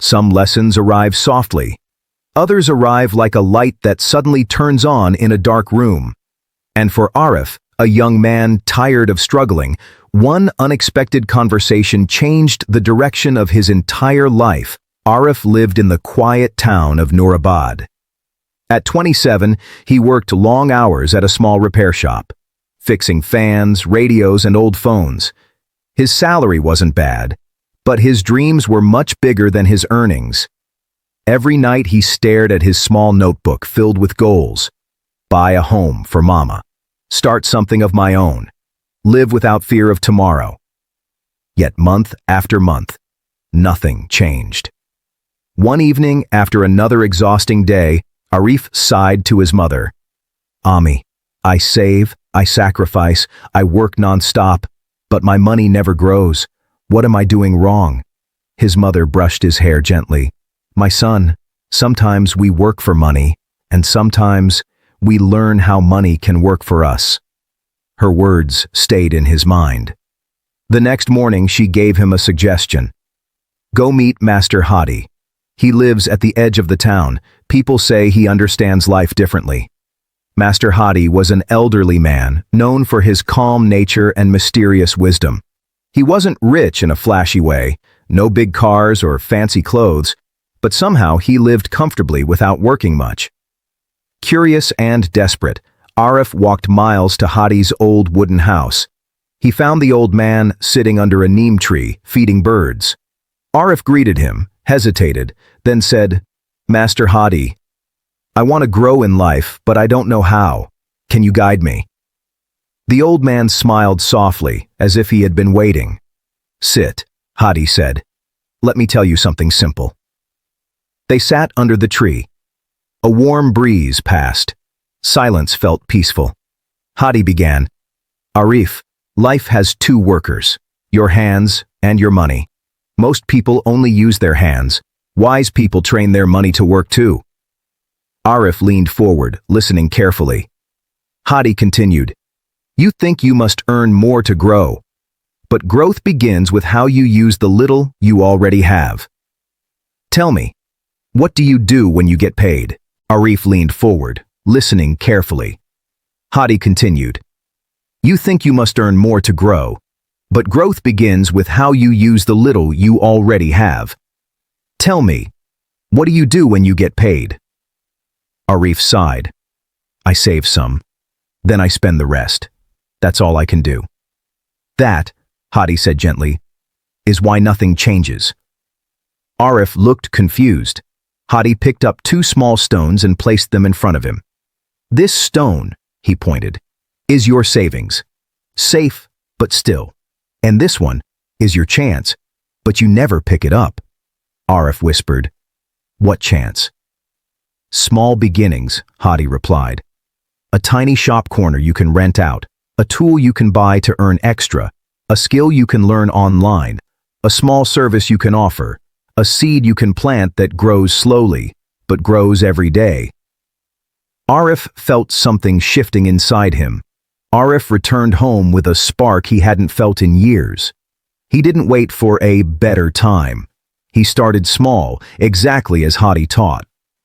Some lessons arrive softly. Others arrive like a light that suddenly turns on in a dark room. And for Arif, a young man tired of struggling, one unexpected conversation changed the direction of his entire life. Arif lived in the quiet town of Nurabad. At 27, he worked long hours at a small repair shop, fixing fans, radios, and old phones. His salary wasn't bad, but his dreams were much bigger than his earnings. Every night he stared at his small notebook filled with goals. Buy a home for mama. Start something of my own. Live without fear of tomorrow. Yet month after month, nothing changed. One evening, after another exhausting day, Arif sighed to his mother. "Ami, I save, I sacrifice, I work non-stop, but my money never grows. What am I doing wrong?" His mother brushed his hair gently. "My son, sometimes we work for money, and sometimes we learn how money can work for us." Her words stayed in his mind. The next morning she gave him a suggestion. "Go meet Master Hadi. He lives at the edge of the town. People say he understands life differently." Master Hadi was an elderly man, known for his calm nature and mysterious wisdom. He wasn't rich in a flashy way, no big cars or fancy clothes, but somehow he lived comfortably without working much. Curious and desperate, Arif walked miles to Hadi's old wooden house. He found the old man sitting under a neem tree, feeding birds. Arif greeted him, hesitated, then said, "Master Hadi, I want to grow in life, but I don't know how. Can you guide me?" The old man smiled softly, as if he had been waiting. "Sit," Hadi said. "Let me tell you something simple." They sat under the tree. A warm breeze passed. Silence felt peaceful. Hadi began, "Arif, life has two workers, your hands and your money. Most people only use their hands. Wise people train their money to work too." Arif leaned forward, listening carefully. Hadi continued, "You think you must earn more to grow, but growth begins with how you use the little you already have. Tell me, what do you do when you get paid?" Arif leaned forward, listening carefully. Hadi continued, "You think you must earn more to grow, but growth begins with how you use the little you already have. Tell me, what do you do when you get paid?" Arif sighed. "I save some. Then I spend the rest. That's all I can do." "That," Hadi said gently, "is why nothing changes." Arif looked confused. Hadi picked up two small stones and placed them in front of him. "This stone," he pointed, "is your savings. Safe, but still. And this one is your chance, but you never pick it up." Arif whispered, "What chance?" "Small beginnings," Hadi replied. "A tiny shop corner you can rent out, a tool you can buy to earn extra, a skill you can learn online, a small service you can offer, a seed you can plant that grows slowly, but grows every day." Arif felt something shifting inside him. Arif returned home with a spark he hadn't felt in years. He didn't wait for a better time. He started small, exactly as Hadi taught.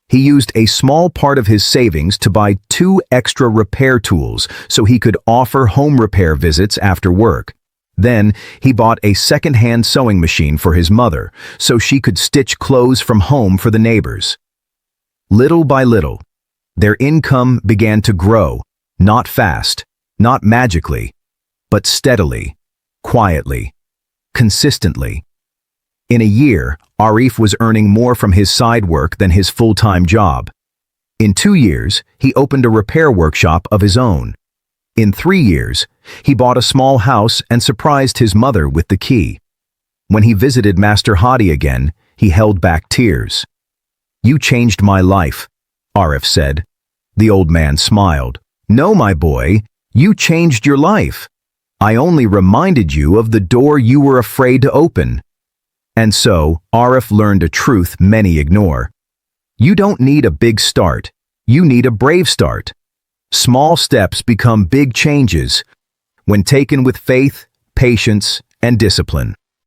He used a small part of his savings to buy 2 extra repair tools so he could offer home repair visits after work. Then, he bought a second-hand sewing machine for his mother so she could stitch clothes from home for the neighbors. Little by little, their income began to grow, not fast, not magically, but steadily, quietly, consistently. In a year, Arif was earning more from his side work than his full-time job. In 2 years, he opened a repair workshop of his own. In 3 years, he bought a small house and surprised his mother with the key. When he visited Master Hadi again, he held back tears. "You changed my life," Arif said. The old man smiled. "No, my boy, you changed your life. I only reminded you of the door you were afraid to open." And so, Arif learned a truth many ignore. You don't need a big start. You need a brave start. Small steps become big changes when taken with faith, patience, and discipline.